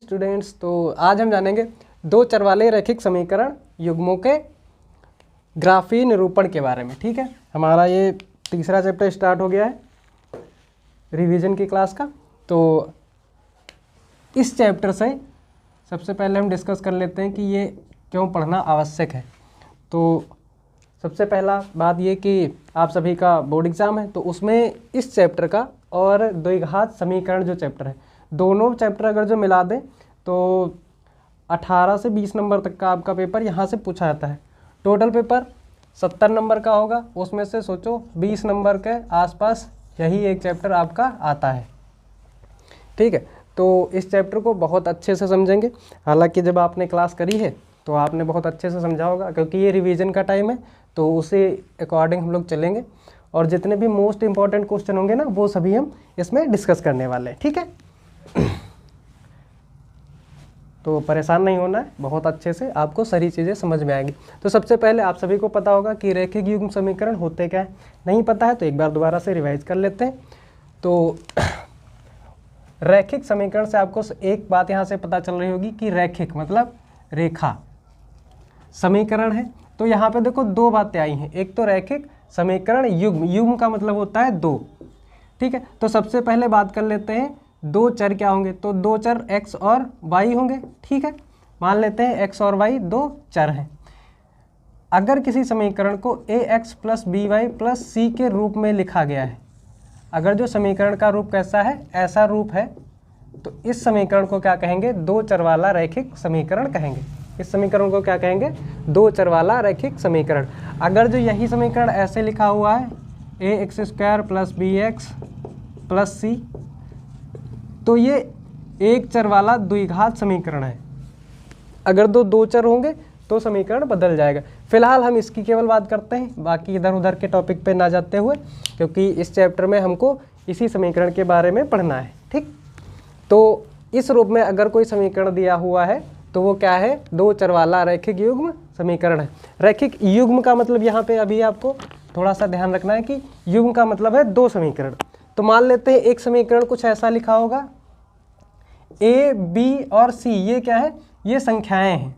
Students, तो आज हम जानेंगे दो चर वाले रैखिक समीकरण युग्मों के ग्राफीय निरूपण के बारे में। ठीक है, हमारा ये तीसरा चैप्टर स्टार्ट हो गया है रिवीजन की क्लास का। तो इस चैप्टर से सबसे पहले हम डिस्कस कर लेते हैं कि ये क्यों पढ़ना आवश्यक है। तो सबसे पहला बात ये कि आप सभी का बोर्ड एग्ज़ाम है, तो उसमें इस चैप्टर का और द्विघात समीकरण जो चैप्टर है, दोनों चैप्टर अगर जो मिला दें तो 18 से 20 नंबर तक का आपका पेपर यहाँ से पूछा जाता है। टोटल पेपर 70 नंबर का होगा, उसमें से सोचो 20 नंबर के आसपास यही एक चैप्टर आपका आता है। ठीक है, तो इस चैप्टर को बहुत अच्छे से समझेंगे। हालांकि जब आपने क्लास करी है तो आपने बहुत अच्छे से समझा होगा, क्योंकि ये रिवीजन का टाइम है, तो उसी अकॉर्डिंग हम लोग चलेंगे और जितने भी मोस्ट इंपॉर्टेंट क्वेश्चन होंगे ना, वो सभी हम इसमें डिस्कस करने वाले हैं। ठीक है, तो परेशान नहीं होना है, बहुत अच्छे से आपको सारी चीज़ें समझ में आएंगी। तो सबसे पहले आप सभी को पता होगा कि रैखिक युग्म समीकरण होते क्या है। नहीं पता है तो एक बार दोबारा से रिवाइज कर लेते हैं। तो रैखिक समीकरण से आपको एक बात यहाँ से पता चल रही होगी कि रैखिक मतलब रेखा समीकरण है। तो यहाँ पे देखो दो बातें आई हैं, एक तो रैखिक समीकरण युग्म, युग्म का मतलब होता है दो। ठीक है, तो सबसे पहले बात कर लेते हैं दो चर क्या होंगे। तो दो चर x और y होंगे। ठीक है, मान लेते हैं x और y दो चर हैं। अगर किसी समीकरण को ax plus by plus c के रूप में लिखा गया है, अगर जो समीकरण का रूप कैसा है, ऐसा रूप है, तो इस समीकरण को क्या कहेंगे, दो चर वाला रैखिक समीकरण कहेंगे। इस समीकरण को क्या कहेंगे, दो चर वाला रैखिक समीकरण। अगर जो यही समीकरण ऐसे लिखा हुआ है ax² plus bx plus c, तो ये एक चर वाला द्विघात समीकरण है। अगर दो चर होंगे तो समीकरण बदल जाएगा। फिलहाल हम इसकी केवल बात करते हैं, बाकी इधर उधर के टॉपिक पे ना जाते हुए, क्योंकि इस चैप्टर में हमको इसी समीकरण के बारे में पढ़ना है। ठीक, तो इस रूप में अगर कोई समीकरण दिया हुआ है तो वो क्या है, दो चर वाला रैखिक युग्म समीकरण है। रैखिक युग्म का मतलब यहाँ पे अभी आपको थोड़ा सा ध्यान रखना है कि युग्म का मतलब है दो समीकरण। तो मान लेते हैं एक समीकरण कुछ ऐसा लिखा होगा, a, b और c ये क्या है, ये संख्याएं हैं।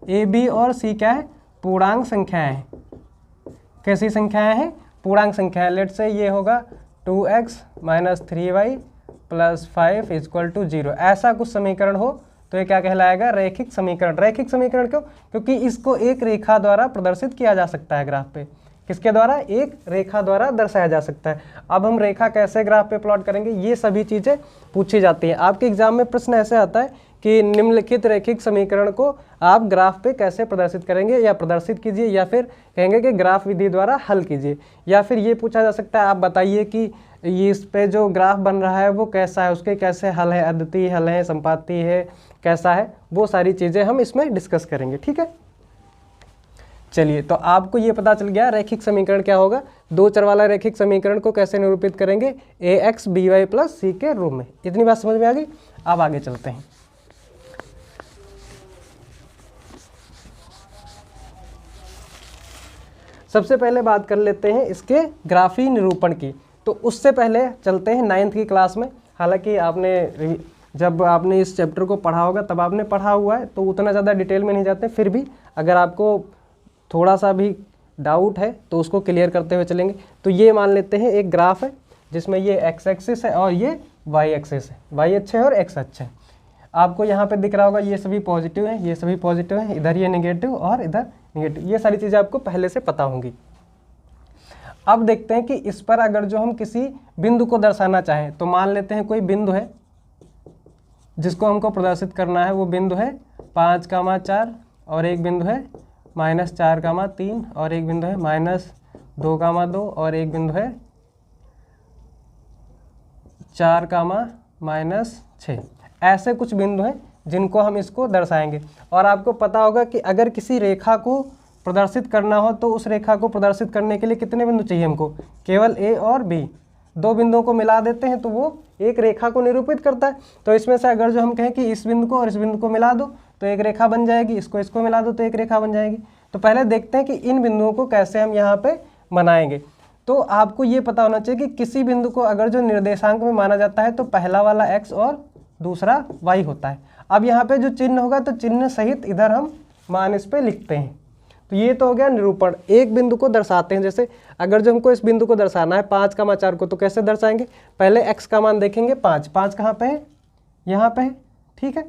a, b और c क्या है, पूर्णांक संख्याएं हैं। कैसी संख्याएं हैं, पूर्णांक संख्याएं। लेट से ये होगा 2x minus 3y plus 5 equal to 0। ऐसा कुछ समीकरण हो तो ये क्या कहलाएगा, रैखिक समीकरण। रैखिक समीकरण क्यों, क्योंकि इसको एक रेखा द्वारा प्रदर्शित किया जा सकता है ग्राफ पे। किसके द्वारा, एक रेखा द्वारा दर्शाया जा सकता है। अब हम रेखा कैसे ग्राफ पे प्लॉट करेंगे, ये सभी चीज़ें पूछी जाती हैं। आपके एग्जाम में प्रश्न ऐसे आता है कि निम्नलिखित रैखिक समीकरण को आप ग्राफ पे कैसे प्रदर्शित करेंगे, या प्रदर्शित कीजिए, या फिर कहेंगे कि ग्राफ विधि द्वारा हल कीजिए। या फिर ये पूछा जा सकता है, आप बताइए कि ये इस पे जो ग्राफ बन रहा है वो कैसा है, उसके कैसे हल है, अद्वितीय हल है, संपाती है, कैसा है, वो सारी चीज़ें हम इसमें डिस्कस करेंगे। ठीक है, चलिए, तो आपको ये पता चल गया रैखिक समीकरण क्या होगा। दो चर वाला रैखिक समीकरण को कैसे निरूपित करेंगे, ax by प्लस c के रूप में। इतनी बात समझ में आ गई। अब आगे चलते हैं। सबसे पहले बात कर लेते हैं इसके ग्राफीय निरूपण की। तो उससे पहले चलते हैं 9th की क्लास में। हालांकि आपने जब आपने इस चैप्टर को पढ़ा होगा तब आपने पढ़ा हुआ है, तो उतना ज़्यादा डिटेल में नहीं जाते। फिर भी अगर आपको थोड़ा सा भी डाउट है तो उसको क्लियर करते हुए चलेंगे। तो ये मान लेते हैं एक ग्राफ है जिसमें ये x एक्सिस है और ये y एक्सिस है। y अच्छे है और x अच्छे है। आपको यहाँ पे दिख रहा होगा ये सभी पॉजिटिव हैं, ये सभी पॉजिटिव हैं, इधर ये नेगेटिव और इधर नेगेटिव। ये सारी चीज़ें आपको पहले से पता होंगी। अब देखते हैं कि इस पर अगर जो हम किसी बिंदु को दर्शाना चाहें, तो मान लेते हैं कोई बिंदु है जिसको हमको प्रदर्शित करना है। वो बिंदु है 5,4 और एक बिंदु है -4,3 और एक बिंदु है -2,2 और एक बिंदु है 4,-6। ऐसे कुछ बिंदु हैं जिनको हम इसको दर्शाएंगे। और आपको पता होगा कि अगर किसी रेखा को प्रदर्शित करना हो तो उस रेखा को प्रदर्शित करने के लिए कितने बिंदु चाहिए हमको, केवल a और b। दो बिंदुओं को मिला देते हैं तो वो एक रेखा को निरूपित करता है। तो इसमें से अगर जो हम कहें कि इस बिंदु को और इस बिंदु को मिला दो तो एक रेखा बन जाएगी, इसको मिला दो तो एक रेखा बन जाएगी। तो पहले देखते हैं कि इन बिंदुओं को कैसे हम यहाँ पे बनाएंगे। तो आपको ये पता होना चाहिए कि किसी बिंदु को अगर जो निर्देशांक में माना जाता है तो पहला वाला x और दूसरा y होता है। अब यहाँ पे जो चिन्ह होगा तो चिन्ह सहित इधर हम मान इस पे लिखते हैं। तो ये तो हो गया निरूपण, एक बिंदु को दर्शाते हैं। जैसे अगर जो हमको इस बिंदु को दर्शाना है 5, 4 को, तो कैसे दर्शाएंगे, पहले x का मान देखेंगे 5, 5 कहाँ पे है, यहाँ पे है, ठीक है।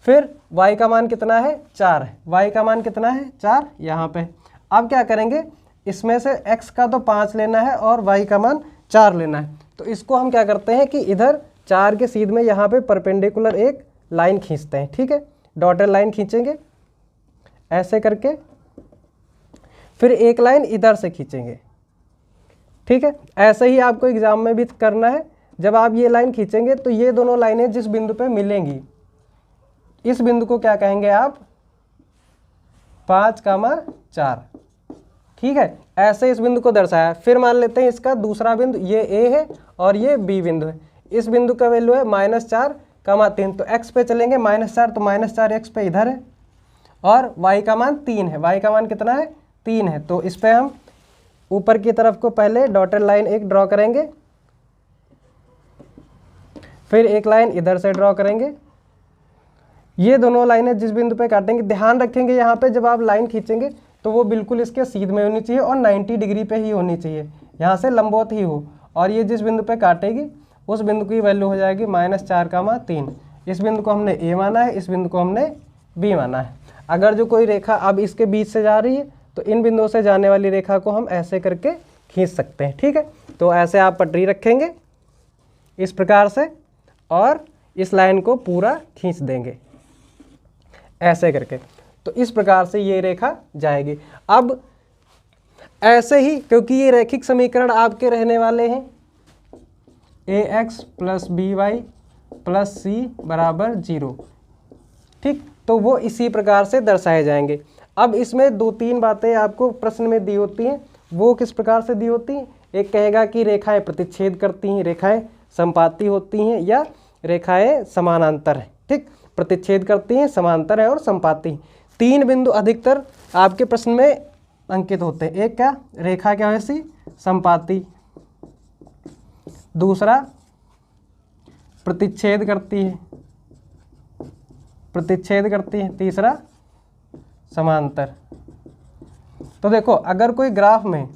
फिर y का मान कितना है, 4 है, y का मान कितना है, 4 यहाँ पे। अब क्या करेंगे, इसमें से x का तो 5 लेना है और y का मान 4 लेना है। तो इसको हम क्या करते हैं कि इधर 4 के सीध में यहाँ पे परपेंडिकुलर एक लाइन खींचते हैं, ठीक है। डॉटेड लाइन खींचेंगे ऐसे करके, फिर एक लाइन इधर से खींचेंगे, ठीक है। ऐसे ही आपको एग्जाम में भी करना है। जब आप ये लाइन खींचेंगे तो ये दोनों लाइनें जिस बिंदु पे मिलेंगी, इस बिंदु को क्या कहेंगे आप, 5, 4, ठीक है। ऐसे इस बिंदु को दर्शाया। फिर मान लेते हैं इसका दूसरा बिंदु, ये A है और ये B बिंदु है। इस बिंदु का वैल्यू है -4, 3, तो x पे चलेंगे -4, तो -4x पे इधर है, और y का मान 3 है, y का मान कितना है, 3 है। तो इस पे हम ऊपर की तरफ को पहले डॉटेड लाइन एक ड्रॉ करेंगे, फिर एक लाइन इधर से ड्रॉ करेंगे। ये दोनों लाइनें जिस बिंदु पे काटेंगे, ध्यान रखेंगे यहाँ पे जब आप लाइन खींचेंगे तो वो बिल्कुल इसके सीध में होनी चाहिए और 90 डिग्री पे ही होनी चाहिए, यहाँ से लंबवत ही हो। और ये जिस बिंदु पे काटेगी उस बिंदु की वैल्यू हो जाएगी -4, 3। इस बिंदु को हमने A माना है, इस बिंदु को हमने B माना है। अगर जो कोई रेखा अब इसके बीच से जा रही है तो इन बिंदुओं से जाने वाली रेखा को हम ऐसे करके खींच सकते हैं, ठीक है। तो ऐसे आप पटरी रखेंगे इस प्रकार से और इस लाइन को पूरा खींच देंगे ऐसे करके। तो इस प्रकार से ये रेखा जाएगी। अब ऐसे ही, क्योंकि ये रैखिक समीकरण आपके रहने वाले हैं ax + by + c = 0, ठीक, तो वो इसी प्रकार से दर्शाए जाएंगे। अब इसमें 2-3 बातें आपको प्रश्न में दी होती हैं। वो किस प्रकार से दी होती हैं, एक कहेगा कि रेखाएं प्रतिच्छेद करती हैं, रेखाएं संपाती होती हैं, या रेखाएं समानांतर हैं, ठीक। प्रतिच्छेद करती हैं, समांतर है और संपाती हैं। 3 बिंदु अधिकतर आपके प्रश्न में अंकित होते हैं। एक क्या, रेखा क्या है सी, संपाती, दूसरा प्रतिच्छेद करती है, तीसरा समांतर। तो देखो, अगर कोई ग्राफ में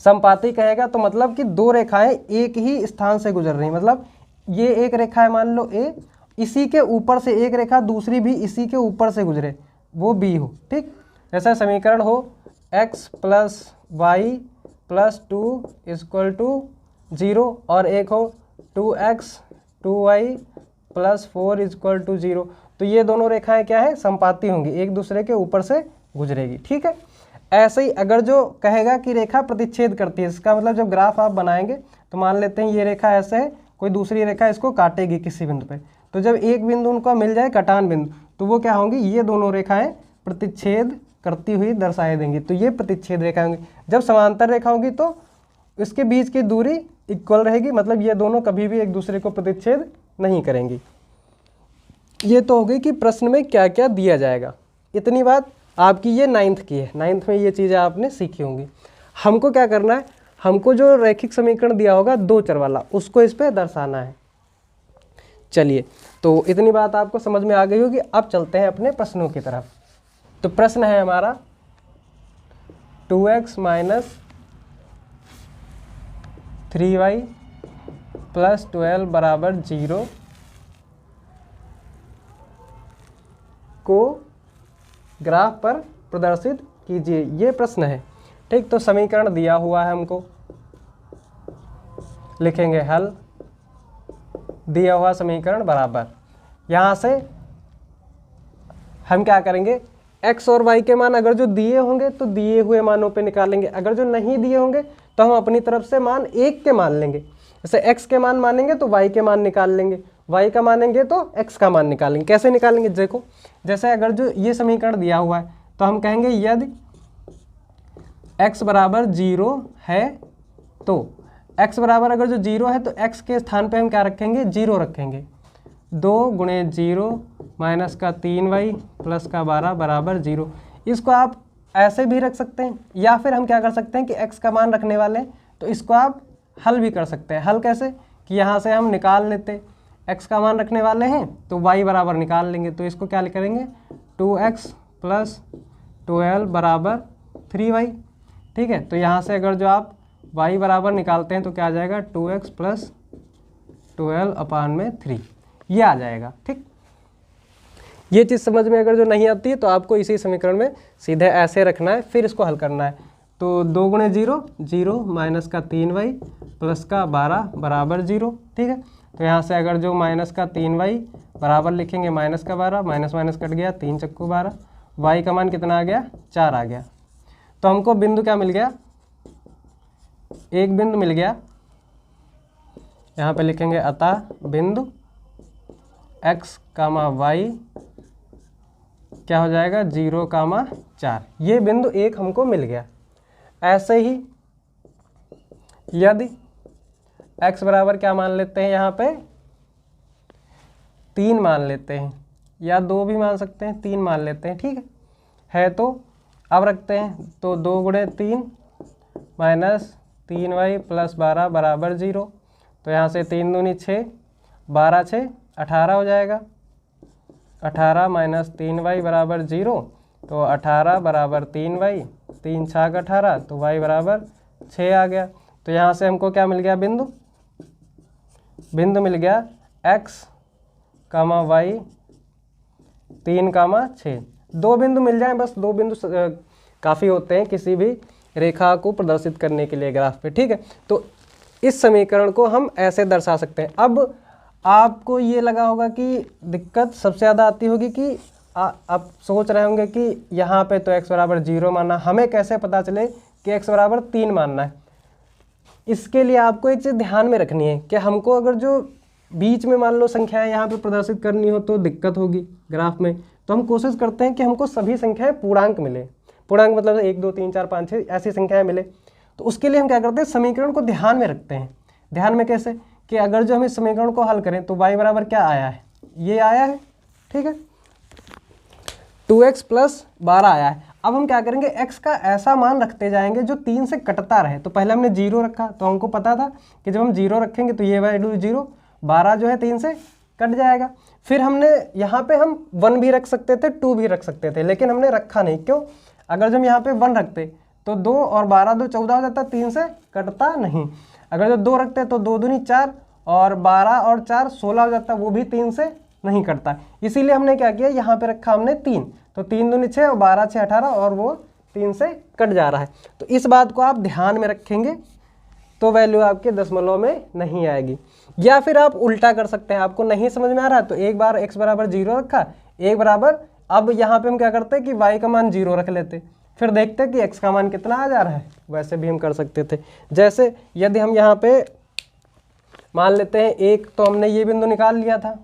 संपाती कहेगा तो मतलब कि 2 रेखाएं एक ही स्थान से गुजर रही, मतलब ये एक रेखा है मान लो A, इसी के ऊपर से एक रेखा दूसरी भी इसी के ऊपर से गुजरे, वो B हो, ठीक। जैसा समीकरण हो x + y + 2 = 0 और एक हो 2x 2y + 4 = 0, तो ये दोनों रेखाएं क्या है, संपाती होंगी, एक दूसरे के ऊपर से गुजरेगी, ठीक है। ऐसे ही अगर जो कहेगा कि रेखा प्रतिच्छेद करती है, इसका मतलब जब ग्राफ आप बनाएंगे तो मान लेते हैं ये रेखा ऐसे है, कोई दूसरी रेखा इसको काटेगी किसी बिंदु पे, तो जब एक बिंदु उनका मिल जाए कटान बिंदु, तो वो क्या होंगी, ये दोनों रेखाएं प्रतिच्छेद करती हुई दर्शाई देंगी, तो ये प्रतिच्छेद रेखा होंगी। जब समांतर रेखा होगी तो इसके बीच की दूरी इक्वल रहेगी, मतलब ये दोनों कभी भी एक दूसरे को प्रतिच्छेद नहीं करेंगी। ये तो हो गई कि प्रश्न में क्या क्या दिया जाएगा। इतनी बात आपकी ये 9th की है, 9th में ये चीज़ें आपने सीखी होंगी। हमको क्या करना है, हमको जो रैखिक समीकरण दिया होगा 2 चर वाला, उसको इस पे दर्शाना है। चलिए, तो इतनी बात आपको समझ में आ गई होगी। अब चलते हैं अपने प्रश्नों की तरफ। तो प्रश्न है हमारा 2x - 3y + 12 = 0 को ग्राफ पर प्रदर्शित कीजिए, ये प्रश्न है, ठीक। तो समीकरण दिया हुआ है हमको, लिखेंगे हल, दिया हुआ समीकरण बराबर, यहाँ से हम क्या करेंगे, x और y के मान अगर जो दिए होंगे तो दिए हुए मानों पे निकालेंगे, अगर जो नहीं दिए होंगे तो हम अपनी तरफ से मान 1 के मान लेंगे। जैसे x के मान मानेंगे तो y के मान निकाल लेंगे, y का मानेंगे तो x का मान निकालेंगे। कैसे निकालेंगे, देखो, जैसे अगर जो ये समीकरण दिया हुआ है तो हम कहेंगे यदि x = 0 है तो x बराबर अगर जो 0 है तो x के स्थान पे हम क्या रखेंगे, 0 रखेंगे। 2 × 0 - 3y + 12 = 0। इसको आप ऐसे भी रख सकते हैं, या फिर हम क्या कर सकते हैं कि x का मान रखने वाले हैं तो इसको आप हल भी कर सकते हैं। हल कैसे, कि यहाँ से हम निकाल लेते x का मान रखने वाले हैं तो y बराबर निकाल लेंगे। तो इसको क्या करेंगे 2x प्लस 12 बराबर 3y। ठीक है, तो यहाँ से अगर जो आप y बराबर निकालते हैं तो क्या आ जाएगा 2x प्लस 12 अपान में 3, ये आ जाएगा। ठीक, ये चीज़ समझ में अगर जो नहीं आती है तो आपको इसी समीकरण में सीधे ऐसे रखना है, फिर इसको हल करना है। तो 2 गुणे 0 0 माइनस का 3y प्लस का 12 बराबर 0। ठीक है, तो यहाँ से अगर जो माइनस का 3y बराबर लिखेंगे माइनस का 12, माइनस माइनस कट गया, 3 चक्कू 12, y का मान कितना आ गया 4 आ गया। तो हमको बिंदु क्या मिल गया, एक बिंदु मिल गया। यहाँ पे लिखेंगे अतः बिंदु x, y क्या हो जाएगा 0, 4। ये बिंदु एक हमको मिल गया। ऐसे ही यदि x बराबर क्या मान लेते हैं, यहाँ पे 3 मान लेते हैं, या 2 भी मान सकते हैं, 3 मान लेते हैं। ठीक है, तो अब रखते हैं। तो 2 गुणे 3 माइनस 3y प्लस 12 बराबर 0। तो यहाँ से 3 दूनी 6, 12 6 18 हो जाएगा। 18 माइनस 3y बराबर 0, तो 18 बराबर 3y, 3 छाक 18, तो y बराबर 6 आ गया। तो यहाँ से हमको क्या मिल गया बिंदु मिल गया x, y 3, 6। 2 बिंदु मिल जाएं, बस 2 बिंदु काफ़ी होते हैं किसी भी रेखा को प्रदर्शित करने के लिए ग्राफ पे। ठीक है, तो इस समीकरण को हम ऐसे दर्शा सकते हैं। अब आपको ये लगा होगा कि दिक्कत सबसे ज़्यादा आती होगी कि आप सोच रहे होंगे कि यहाँ पे तो x बराबर 0 मानना, हमें कैसे पता चले कि x बराबर 3 मानना है। इसके लिए आपको एक चीज़ ध्यान में रखनी है कि हमको अगर जो बीच में मान लो संख्याएं यहाँ पे प्रदर्शित करनी हो तो दिक्कत होगी ग्राफ में। तो हम कोशिश करते हैं कि हमको सभी संख्याएं पूर्णांक मिले। पूर्णांक मतलब 1 2 3 4 5 6 ऐसी संख्याएं मिले। तो उसके लिए हम क्या करते हैं, समीकरण को ध्यान में रखते हैं। ध्यान में कैसे कि अगर जो हम इस समीकरण को हल करें तो y बराबर क्या आया है, ये आया है। ठीक है, 2x प्लस 12 आया है। अब हम क्या करेंगे, x का ऐसा मान रखते जाएंगे जो 3 से कटता रहे। तो पहले हमने 0 रखा, तो हमको पता था कि जब हम 0 रखेंगे तो ये वैल्यू 0, 12 जो है 3 से कट जाएगा। फिर हमने यहाँ पे हम 1 भी रख सकते थे, 2 भी रख सकते थे, लेकिन हमने रखा नहीं। क्यों, अगर जब यहाँ पे 1 रखते तो 2 और 12 2 14 हो जाता, 3 से कटता नहीं। अगर जो 2 रखते तो 2 दूनी 4 और 12 और 4 16 हो जाता, वो भी 3 से नहीं कटता। इसीलिए हमने क्या किया, यहाँ पे रखा हमने 3, तो 3 दूनी 6 और 12 6 18, और वो 3 से कट जा रहा है। तो इस बात को आप ध्यान में रखेंगे तो वैल्यू आपके दशमलव में नहीं आएगी। या फिर आप उल्टा कर सकते हैं, आपको नहीं समझ में आ रहा तो एक बार x बराबर 0 रखा, एक बराबर, अब यहाँ पे हम क्या करते हैं कि y का मान 0 रख लेते, फिर देखते कि x का मान कितना आ जा रहा है। वैसे भी हम कर सकते थे। जैसे यदि हम यहाँ पे मान लेते हैं 1, तो हमने ये बिंदु निकाल लिया था।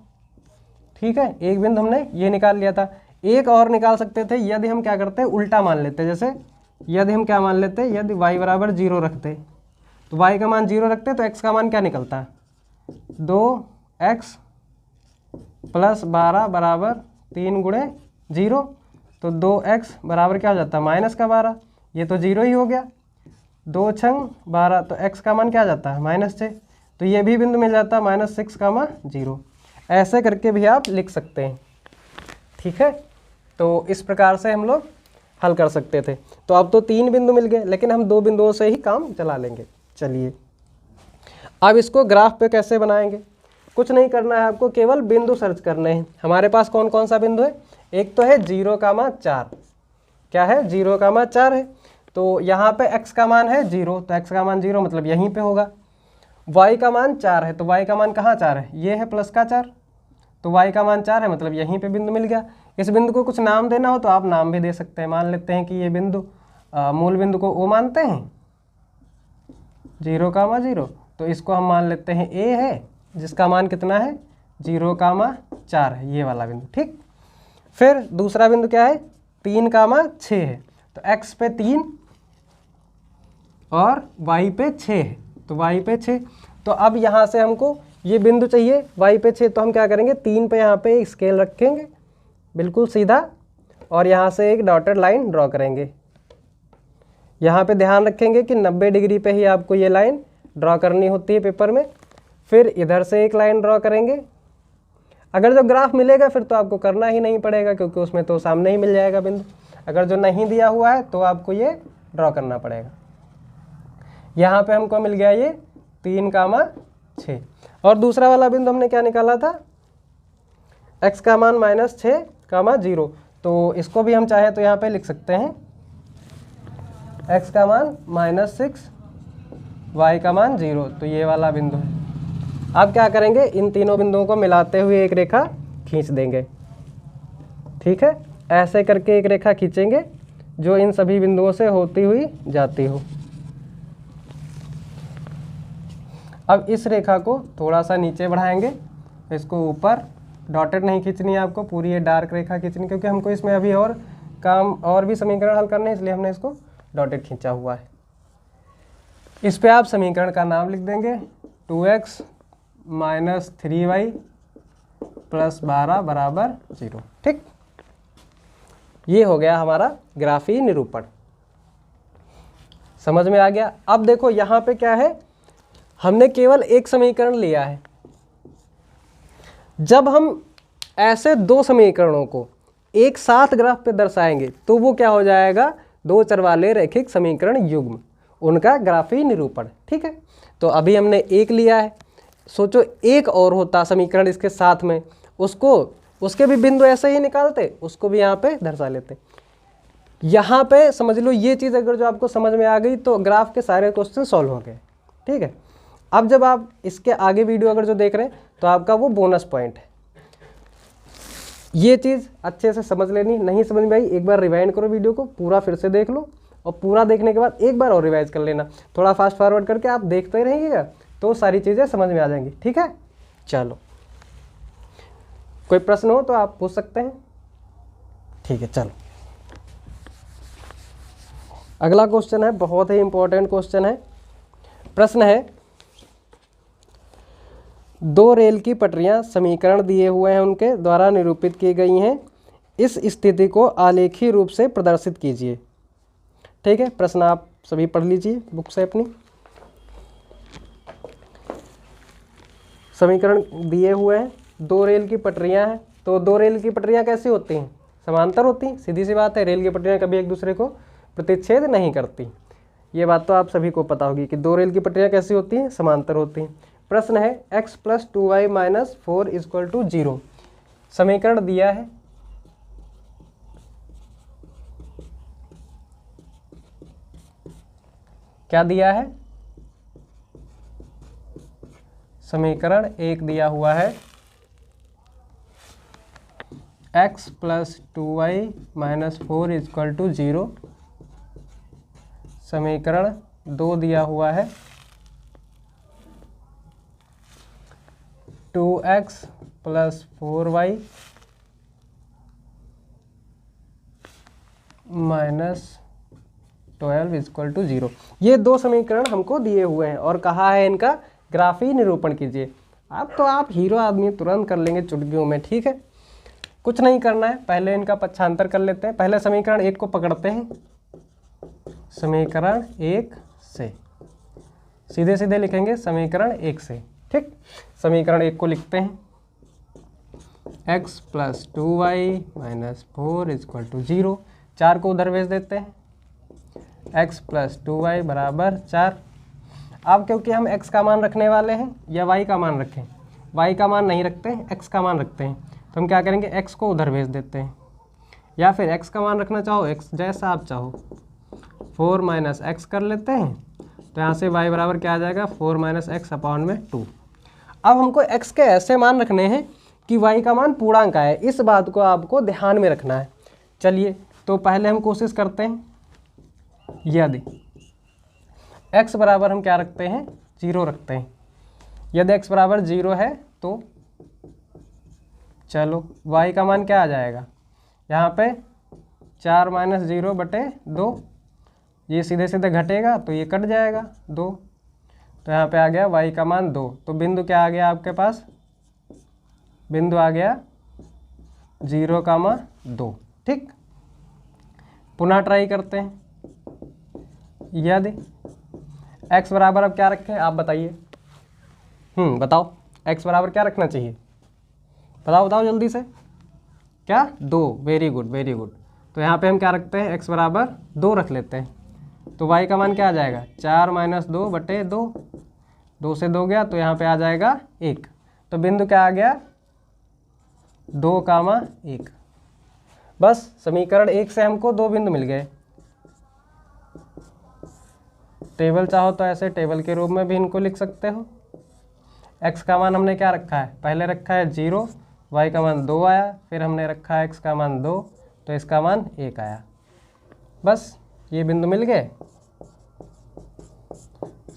ठीक है, एक बिंदु हमने ये निकाल लिया था। एक और निकाल सकते थे यदि हम क्या करते उल्टा मान लेते। जैसे यदि हम क्या मान लेते, यदि y बराबर 0 रखते तो y का मान 0 रखते तो x का मान क्या निकलता, 2x प्लस 12 बराबर 3 गुणे 0। तो 2x बराबर क्या हो जाता है माइनस का 12, ये तो 0 ही हो गया। 2 छंग 12, तो x का मान क्या आ जाता है -6। तो ये भी बिंदु मिल जाता है -6, 0। ऐसे करके भी आप लिख सकते हैं। ठीक है, तो इस प्रकार से हम लोग हल कर सकते थे। तो अब तो 3 बिंदु मिल गए, लेकिन हम 2 बिंदुओं से ही काम चला लेंगे। चलिए अब इसको ग्राफ पे कैसे बनाएंगे, कुछ नहीं करना है आपको, केवल बिंदु सर्च करने हैं। हमारे पास कौन कौन सा बिंदु है, एक तो है 0,4, क्या है 0,4 है। तो यहाँ पे x का मान है 0, तो x का मान 0 मतलब यहीं पे होगा। y का मान 4 है, तो y का मान कहाँ 4 है, ये है प्लस का 4, तो y का मान 4 है मतलब यहीं पे बिंदु मिल गया। इस बिंदु को कुछ नाम देना हो तो आप नाम भी दे सकते हैं। मान लेते हैं कि ये बिंदु मूल बिंदु को O मानते हैं, 0,0, तो इसको हम मान लेते हैं A है, जिसका मान कितना है 0,4 है, ये वाला बिंदु। ठीक, फिर दूसरा बिंदु क्या है 3,6 है, तो x पे 3 और y पे 6 है, तो y पे 6। तो अब यहाँ से हमको ये बिंदु चाहिए y पे 6, तो हम क्या करेंगे 3 पे यहाँ पे स्केल रखेंगे बिल्कुल सीधा, और यहाँ से एक डॉटेड लाइन ड्रॉ करेंगे। यहाँ पे ध्यान रखेंगे कि 90 डिग्री पे ही आपको ये लाइन ड्रॉ करनी होती है पेपर में। फिर इधर से एक लाइन ड्रॉ करेंगे अगर जो ग्राफ मिलेगा फिर तो आपको करना ही नहीं पड़ेगा, क्योंकि उसमें तो सामने ही मिल जाएगा बिंदु। अगर जो नहीं दिया हुआ है तो आपको ये ड्रॉ करना पड़ेगा। यहाँ पे हमको मिल गया ये 3, 6 और दूसरा वाला बिंदु हमने क्या निकाला था, x का मान -6, 0। तो इसको भी हम चाहे तो यहाँ पे लिख सकते हैं x का मान -6, y का मान 0। तो ये वाला बिंदु है। अब क्या करेंगे, इन तीनों बिंदुओं को मिलाते हुए एक रेखा खींच देंगे। ठीक है, ऐसे करके एक रेखा खींचेंगे जो इन सभी बिंदुओं से होती हुई जाती हो। अब इस रेखा को थोड़ा सा नीचे बढ़ाएंगे, इसको ऊपर, डॉटेड नहीं खींचनी है आपको, पूरी ये डार्क रेखा खींचनी, क्योंकि हमको इसमें अभी और भी समीकरण हल करने हैं, इसलिए हमने इसको डॉटेड खींचा हुआ है। इस पे आप समीकरण का नाम लिख देंगे 2x - 3y + 12 = 0। ठीक, ये हो गया हमारा ग्राफीय निरूपण। समझ में आ गया। अब देखो यहाँ पे क्या है, हमने केवल एक समीकरण लिया है। जब हम ऐसे दो समीकरणों को एक साथ ग्राफ पे दर्शाएंगे तो वो क्या हो जाएगा, दो चर वाले रैखिक समीकरण युग्म, उनका ग्राफीय निरूपण। ठीक है, तो अभी हमने एक लिया है, सोचो एक और होता समीकरण इसके साथ में, उसके भी बिंदु ऐसे ही निकालते, उसको भी यहाँ पे दर्शा लेते। यहाँ पे समझ लो ये चीज़ अगर जो आपको समझ में आ गई तो ग्राफ के सारे क्वेश्चन सॉल्व हो गए। ठीक है, अब जब आप इसके आगे वीडियो अगर जो देख रहे हैं तो आपका वो बोनस पॉइंट है। ये चीज़ अच्छे से समझ लेनी, नहीं समझ में आई एक बार रिवाइंड करो वीडियो को, पूरा फिर से देख लो, और पूरा देखने के बाद एक बार और रिवाइज कर लेना, थोड़ा फास्ट फॉरवर्ड करके आप देखते रहिएगा तो सारी चीज़ें समझ में आ जाएंगी। ठीक है, चलो कोई प्रश्न हो तो आप पूछ सकते हैं। ठीक है, चलो अगला क्वेश्चन है, बहुत ही इंपॉर्टेंट क्वेश्चन है। प्रश्न है, दो रेल की पटरियां समीकरण दिए हुए हैं उनके द्वारा निरूपित की गई हैं, इस स्थिति को आलेखीय रूप से प्रदर्शित कीजिए। ठीक है, प्रश्न आप सभी पढ़ लीजिए बुक से अपनी। समीकरण दिए हुए हैं, दो रेल की पटरियां हैं, तो दो रेल की पटरियां कैसी होती हैं, समांतर होती हैं। सीधी सी बात है, रेल की पटरियां कभी एक दूसरे को प्रतिच्छेद नहीं करती। ये बात तो आप सभी को पता होगी कि दो रेल की पटरियां कैसी होती हैं, समांतर होती हैं। प्रश्न है x + 2y - 4 = 0। समीकरण दिया है, क्या दिया है, समीकरण एक दिया हुआ है x + 2y - 4 = 0। समीकरण दो दिया हुआ है 2x + 4y - 12 = 0। ये दो समीकरण हमको दिए हुए हैं और कहा है इनका ग्राफीय निरूपण कीजिए। अब तो आप हीरो आदमी, तुरंत कर लेंगे चुटकियों में। ठीक है, कुछ नहीं करना है, पहले इनका पक्षांतर कर लेते हैं। पहले समीकरण एक को पकड़ते हैं, समीकरण एक से सीधे सीधे लिखेंगे समीकरण एक से। ठीक, समीकरण एक को लिखते हैं x + 2y - 4 = 0। 4 को उधर भेज देते हैं, x + 2y = 4। अब क्योंकि हम x का मान रखने वाले हैं या y का मान रखें, y का मान नहीं रखते हैं, x का मान रखते हैं, तो हम क्या करेंगे, x को उधर भेज देते हैं, या फिर x का मान रखना चाहो, x जैसा आप चाहो, 4 - x कर लेते हैं। तो यहाँ से y बराबर क्या आ जाएगा, 4 - x/2। अब हमको x के ऐसे मान रखने हैं कि y का मान पूर्णांक आए, इस बात को आपको ध्यान में रखना है। चलिए तो पहले हम कोशिश करते हैं, यदि x बराबर हम क्या रखते हैं, 0 रखते हैं। यदि x बराबर 0 है तो चलो y का मान क्या आ जाएगा, यहाँ पे 4 - 0/2, ये सीधे सीधे घटेगा तो ये कट जाएगा 2, तो यहाँ पे आ गया y का मान 2। तो बिंदु क्या आ गया आपके पास, बिंदु आ गया 0,2। ठीक, पुनः ट्राई करते हैं। यदि x बराबर अब क्या रखें, आप बताइए। बताओ x बराबर क्या रखना चाहिए, बताओ बताओ जल्दी से, क्या 2, वेरी गुड वेरी गुड। तो यहाँ पे हम क्या रखते हैं, x बराबर 2 रख लेते हैं। तो y का मान क्या आ जाएगा, 4 - 2 बटे 2, 2 से 2 गया तो यहाँ पे आ जाएगा 1। तो बिंदु क्या आ गया, 2, 1। बस समीकरण 1 से हमको 2 बिंदु मिल गए। टेबल चाहो तो ऐसे टेबल के रूप में भी इनको लिख सकते हो। x का मान हमने क्या रखा है, पहले रखा है 0, y का मान 2 आया, फिर हमने रखा है x का मान 2, तो इसका मान 1 आया। बस ये बिंदु मिल गए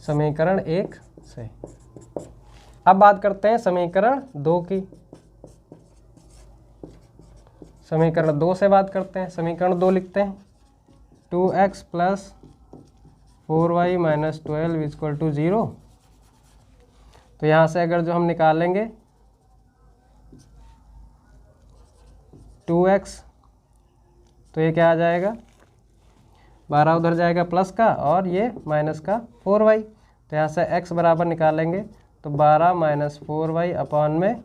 समीकरण 1 से। अब बात करते हैं समीकरण 2 की। समीकरण 2 से बात करते हैं। समीकरण 2 लिखते हैं 2x + 4y - 12 = 0। तो यहाँ से अगर जो हम निकालेंगे 2x, तो ये क्या आ जाएगा, 12 उधर जाएगा प्लस का और ये माइनस का 4y। तो यहाँ से x बराबर निकालेंगे तो 12 - 4y अपॉन में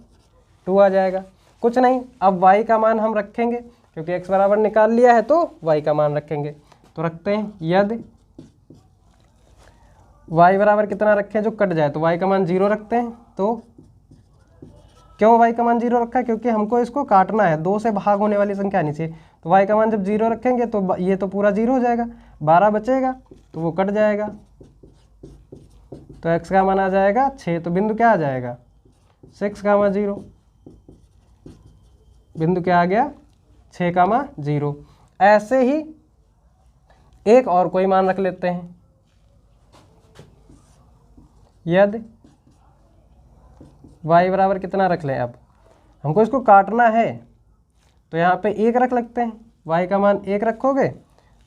2 आ जाएगा। कुछ नहीं, अब y का मान हम रखेंगे क्योंकि x बराबर निकाल लिया है तो y का मान रखेंगे। तो रखते हैं यदि y बराबर कितना रखें जो कट जाए, तो y का मान 0 रखते हैं। तो क्यों y का मान 0 रखा है, क्योंकि हमको इसको काटना है, 2 से भाग होने वाली संख्या आनी चाहिए। तो y का मान जब 0 रखेंगे तो ये तो पूरा 0 हो जाएगा, 12 बचेगा तो वो कट जाएगा, तो x का मान आ जाएगा 6। तो बिंदु क्या आ जाएगा, 6, 0। बिंदु क्या आ गया, 6, 0। ऐसे ही एक और कोई मान रख लेते हैं। यदि y बराबर कितना रख लें, अब हमको इसको काटना है तो यहाँ पे 1 रख लगते हैं। y का मान 1 रखोगे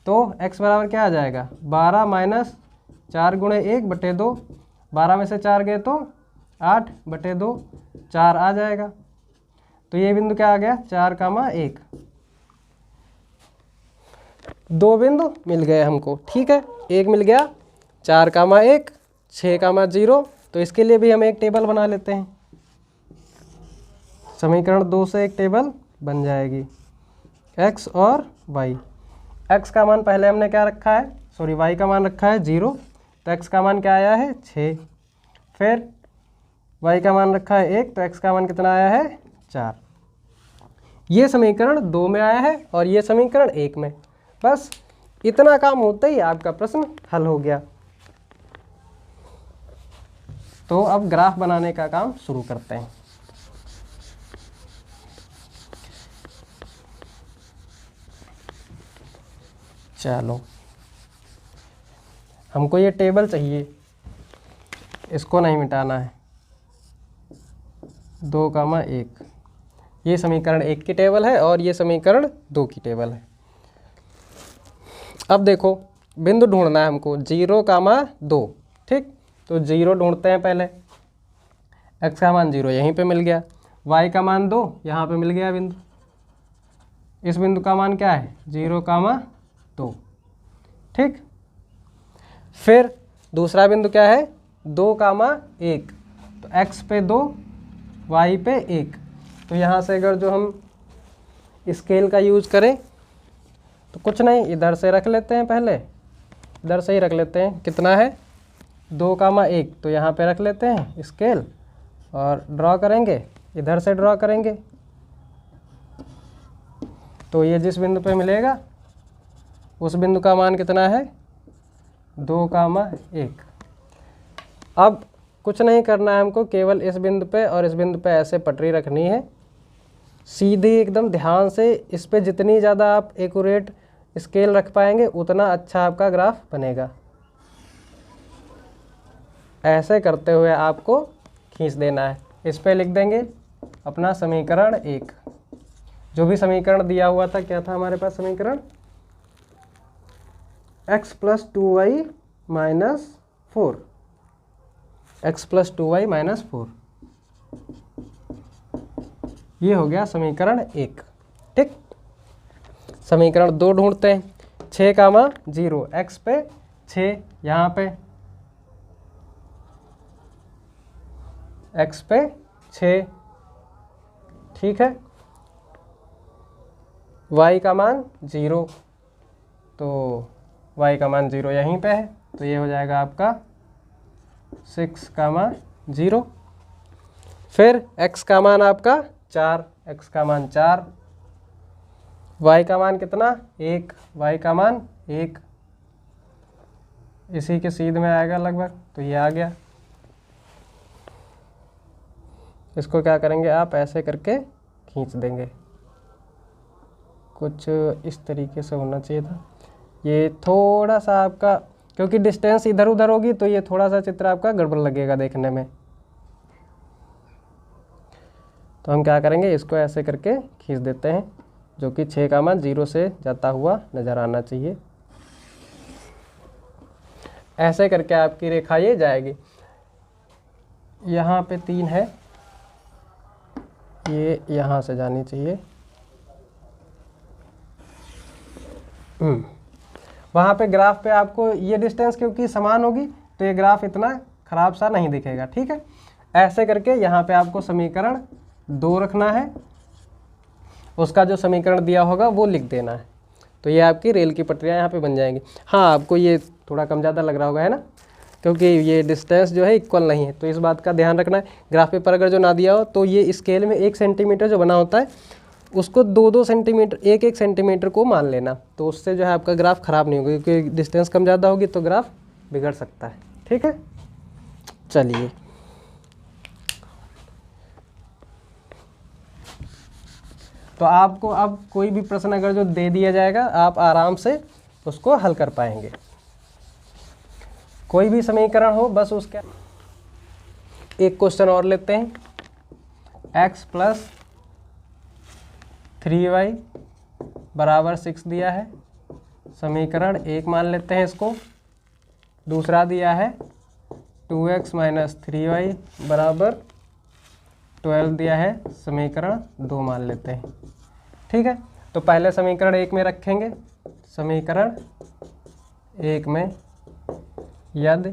तो x बराबर क्या आ जाएगा, 12 - 4 × 1 बटे 2, 12 में से 4 गए तो 8 बटे 2, 4 आ जाएगा। तो ये बिंदु क्या आ गया, 4, 1। 2 बिंदु मिल गए हमको, ठीक है। एक मिल गया 4, 1, 6, 0। तो इसके लिए भी हम एक टेबल बना लेते हैं। समीकरण 2 से एक टेबल बन जाएगी, x और y। x का मान पहले हमने क्या रखा है, सॉरी y का मान रखा है 0, तो x का मान क्या आया है 6। फिर y का मान रखा है 1, तो x का मान कितना आया है 4। ये समीकरण 2 में आया है और ये समीकरण 1 में। बस इतना काम होते ही आपका प्रश्न हल हो गया। तो अब ग्राफ बनाने का काम शुरू करते हैं। चलो, हमको ये टेबल चाहिए, इसको नहीं मिटाना है। 2, 1, ये समीकरण 1 की टेबल है और ये समीकरण 2 की टेबल है। अब देखो बिंदु ढूंढना है हमको 0, 2, ठीक। तो 0 ढूंढते हैं पहले। x का मान 0 यहीं पे मिल गया, y का मान 2 यहाँ पे मिल गया बिंदु। इस बिंदु का मान क्या है, 0, 2, ठीक। फिर दूसरा बिंदु क्या है, 2, 1। तो x पे 2, y पे 1। तो यहाँ से अगर जो हम स्केल का यूज करें तो कुछ नहीं, इधर से रख लेते हैं, पहले इधर से ही रख लेते हैं। कितना है, 2, 1। तो यहाँ पे रख लेते हैं स्केल और ड्रॉ करेंगे, इधर से ड्रॉ करेंगे। तो ये जिस बिंदु पे मिलेगा उस बिंदु का मान कितना है, 2, 1। अब कुछ नहीं करना है हमको, केवल इस बिंदु पे और इस बिंदु पे ऐसे पटरी रखनी है, सीधी एकदम ध्यान से। इस पे जितनी ज़्यादा आप एक्यूरेट स्केल रख पाएंगे उतना अच्छा आपका ग्राफ बनेगा। ऐसे करते हुए आपको खींच देना है। इस पे लिख देंगे अपना समीकरण 1। जो भी समीकरण दिया हुआ था, क्या था हमारे पास समीकरण, x + 2y - 4, x + 2y - 4। ये हो गया समीकरण 1, ठीक। समीकरण 2 ढूंढते हैं। 6, 0, x पे 6, यहाँ पे x पे 6, ठीक है। y का मान 0, तो y का मान 0 यहीं पे है, तो ये हो जाएगा आपका 6, 0। फिर x का मान आपका 4, x का मान 4, y का मान कितना 1, y का मान 1, इसी के सीध में आएगा लगभग, तो ये आ गया। इसको क्या करेंगे आप, ऐसे करके खींच देंगे, कुछ इस तरीके से होना चाहिए था। ये थोड़ा सा आपका, क्योंकि डिस्टेंस इधर उधर होगी तो ये थोड़ा सा चित्र आपका गड़बड़ लगेगा देखने में, तो हम क्या करेंगे, इसको ऐसे करके खींच देते हैं, जो कि 6 का मान 0 से जाता हुआ नज़र आना चाहिए। ऐसे करके आपकी रेखा ये जाएगी। यहाँ पे 3 है, ये यहाँ से जानी चाहिए। वहाँ पे ग्राफ पे आपको ये डिस्टेंस क्योंकि समान होगी तो ये ग्राफ इतना ख़राब सा नहीं दिखेगा, ठीक है। ऐसे करके यहाँ पे आपको समीकरण 2 रखना है, उसका जो समीकरण दिया होगा वो लिख देना है, तो ये आपकी रेल की पटरियाँ यहाँ पे बन जाएंगी। हाँ, आपको ये थोड़ा कम ज़्यादा लग रहा होगा, है ना, क्योंकि ये डिस्टेंस जो है इक्वल नहीं है, तो इस बात का ध्यान रखना है। ग्राफ पेपर अगर जो ना दिया हो तो ये स्केल में 1 सेंटीमीटर जो बना होता है उसको 2-2 सेंटीमीटर, 1-1 सेंटीमीटर को मान लेना, तो उससे जो है आपका ग्राफ ख़राब नहीं होगा, क्योंकि डिस्टेंस कम ज़्यादा होगी तो ग्राफ बिगड़ सकता है, ठीक है। चलिए, तो आपको अब कोई भी प्रश्न अगर जो दे दिया जाएगा आप आराम से उसको हल कर पाएंगे। कोई भी समीकरण हो, बस उसका एक क्वेश्चन और लेते हैं। x + 3y = 6 दिया है, समीकरण 1 मान लेते हैं इसको। दूसरा दिया है 2x - 3y = 12 दिया है, समीकरण 2 मान लेते हैं, ठीक है। तो पहले समीकरण 1 में रखेंगे, समीकरण 1 में यदि,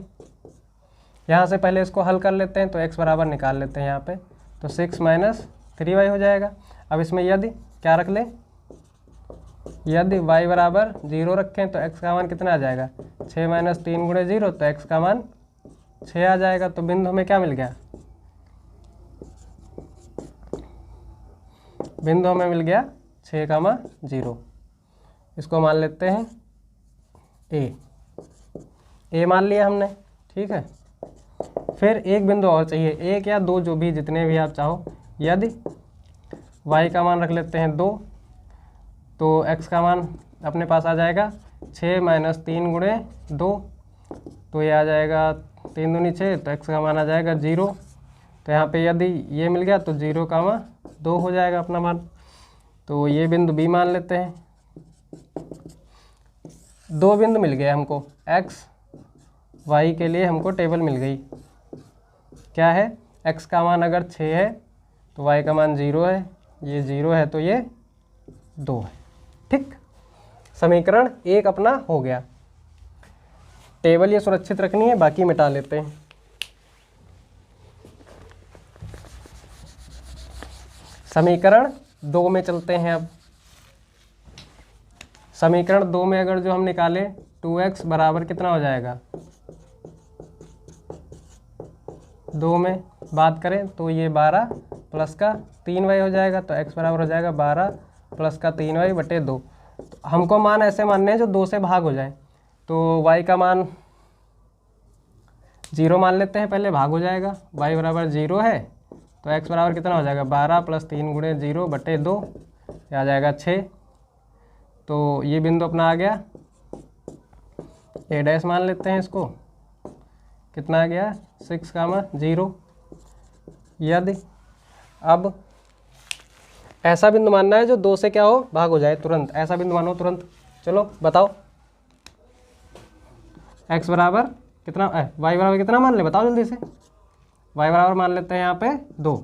यहाँ से पहले इसको हल कर लेते हैं, तो x बराबर निकाल लेते हैं यहाँ पे, तो 6 - 3y हो जाएगा। अब इसमें यदि क्या रख लें, यदि y बराबर 0 रखें तो x का मान कितना आ जाएगा, 6 - 3 × 0, तो x का मान 6 आ जाएगा। तो बिंदु हमें क्या मिल गया, बिंदु हमें मिल गया 6, 0। इसको मान लेते हैं ए मान लिया हमने, ठीक है। फिर एक बिंदु और चाहिए, 1 या 2, जो भी जितने भी आप चाहो। यदि y का मान रख लेते हैं 2, तो x का मान अपने पास आ जाएगा 6 - 3 × 2, तो ये आ जाएगा 3 दूनी 6, तो x का मान आ जाएगा 0। तो यहाँ पे यदि ये मिल गया तो 0, 2 हो जाएगा अपना मान। तो ये बिंदु B मान लेते हैं। 2 बिंदु मिल गए हमको, x y के लिए हमको टेबल मिल गई। क्या है, x का मान अगर 6 है तो y का मान 0 है, ये 0 है तो ये 2 है, ठीक। समीकरण 1 अपना हो गया। टेबल ये सुरक्षित रखनी है, बाकी मिटा लेते हैं। समीकरण 2 में चलते हैं। अब समीकरण 2 में अगर जो हम निकालें 2x बराबर कितना हो जाएगा, 2 में बात करें तो ये 12 + का 3y हो जाएगा, तो x बराबर हो जाएगा 12 + का 3y / 2। तो हमको मान ऐसे मानने हैं जो 2 से भाग हो जाए, तो y का मान 0 मान लेते हैं, पहले भाग हो जाएगा, y बराबर 0 है, तो x बराबर कितना हो जाएगा, 12 + 3 × 0 / 2, आ जाएगा 6। तो ये बिंदु अपना आ गया, a' मान लेते हैं इसको, कितना आ गया, 6, 0। यदि अब ऐसा बिंदु मानना है जो 2 से क्या हो, भाग हो जाए तुरंत, ऐसा बिंदु मानो तुरंत। चलो बताओ, x बराबर कितना, y बराबर कितना मान ले, बताओ जल्दी से। y बराबर मान लेते हैं यहाँ पे 2,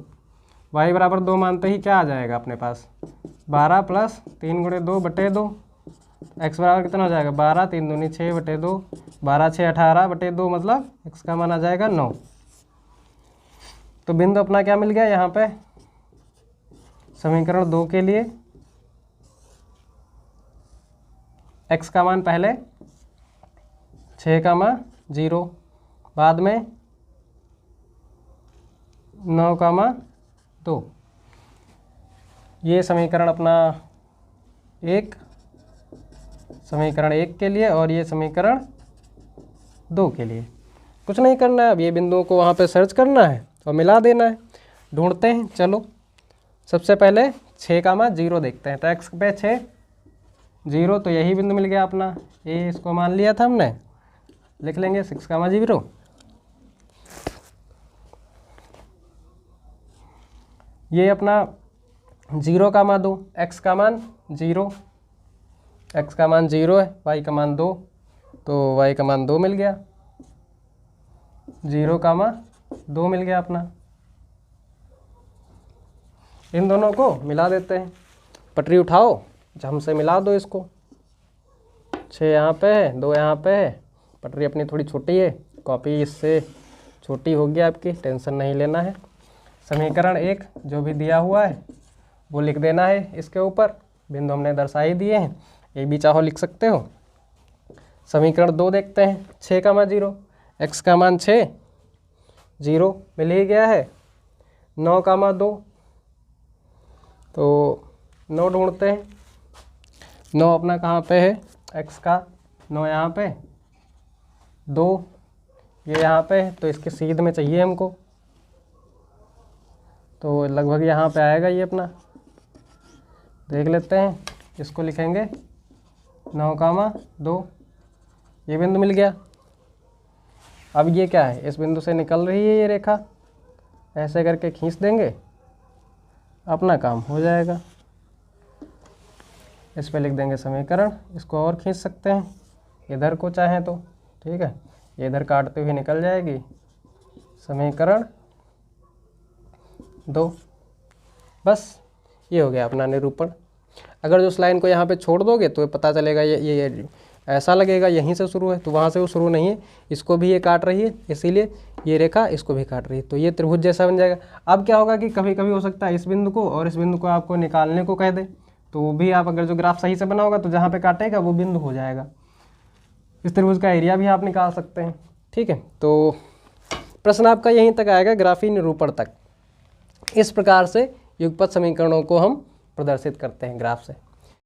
y बराबर 2 मानते ही क्या आ जाएगा अपने पास, 12 + 3 × 2 / 2। x बराबर कितना हो जाएगा, 12 3 दूनी 6 / 2, 12 6 18 / 2, मतलब x का मान आ जाएगा 9। तो बिंदु अपना क्या मिल गया यहाँ पे, समीकरण 2 के लिए x का मान पहले 6,0 बाद में 9,2। ये समीकरण अपना समीकरण 1 के लिए और ये समीकरण 2 के लिए। कुछ नहीं करना है, अब ये बिंदुओं को वहाँ पे सर्च करना है और मिला देना है। ढूंढते हैं, चलो सबसे पहले 6,0 देखते हैं। तो x पे 6 0, तो यही बिंदु मिल गया अपना, ये इसको मान लिया था हमने, लिख लेंगे 6,0। ये अपना 0,2, x का मान 0, x का मान 0 है, y का मान 2, तो y का मान 2 मिल गया, 0,2 मिल गया अपना। इन दोनों को मिला देते हैं। पटरी उठाओ, जम से मिला दो इसको। 6 यहाँ पे है, 2 यहाँ पे है। पटरी अपनी थोड़ी छोटी है, कॉपी इससे छोटी होगी आपकी, टेंशन नहीं लेना है। समीकरण 1 जो भी दिया हुआ है वो लिख देना है इसके ऊपर। बिंदु हमने दर्शा ही दिए हैं, ये भी चाहो लिख सकते हो। समीकरण 2 देखते हैं। 6,0, x का मान 6, 0 मिल ही गया है। 9,2, तो 9 ढूंढते हैं। 9 अपना कहाँ पे है, x का 9 यहाँ पे, 2 ये यहाँ पे है, तो इसके सीध में चाहिए हमको, तो लगभग यहाँ पे आएगा ये अपना। देख लेते हैं, इसको लिखेंगे 9,2, ये बिंदु मिल गया। अब ये क्या है, इस बिंदु से निकल रही है ये रेखा, ऐसे करके खींच देंगे, अपना काम हो जाएगा। इस पे लिख देंगे समीकरण। इसको और खींच सकते हैं इधर को चाहें तो, ठीक है, ये इधर काटते हुए निकल जाएगी। समीकरण 2, बस ये हो गया अपना निरूपण। अगर जो उस लाइन को यहाँ पे छोड़ दोगे तो पता चलेगा ये ऐसा लगेगा यहीं से शुरू है, तो वहाँ से वो शुरू नहीं है, इसको भी ये काट रही है, इसीलिए ये रेखा इसको भी काट रही है, तो ये त्रिभुज जैसा बन जाएगा। अब क्या होगा कि कभी कभी हो सकता है इस बिंदु को और इस बिंदु को आपको निकालने को कह दे, तो वो भी आप अगर जो ग्राफ सही से बना होगा तो जहाँ पे काटेगा वो बिंदु हो जाएगा। इस त्रिभुज का एरिया भी आप निकाल सकते हैं, ठीक है। तो प्रश्न आपका यहीं तक आएगा, ग्राफी निरूपण तक। इस प्रकार से युगपत समीकरणों को हम प्रदर्शित करते हैं ग्राफ से।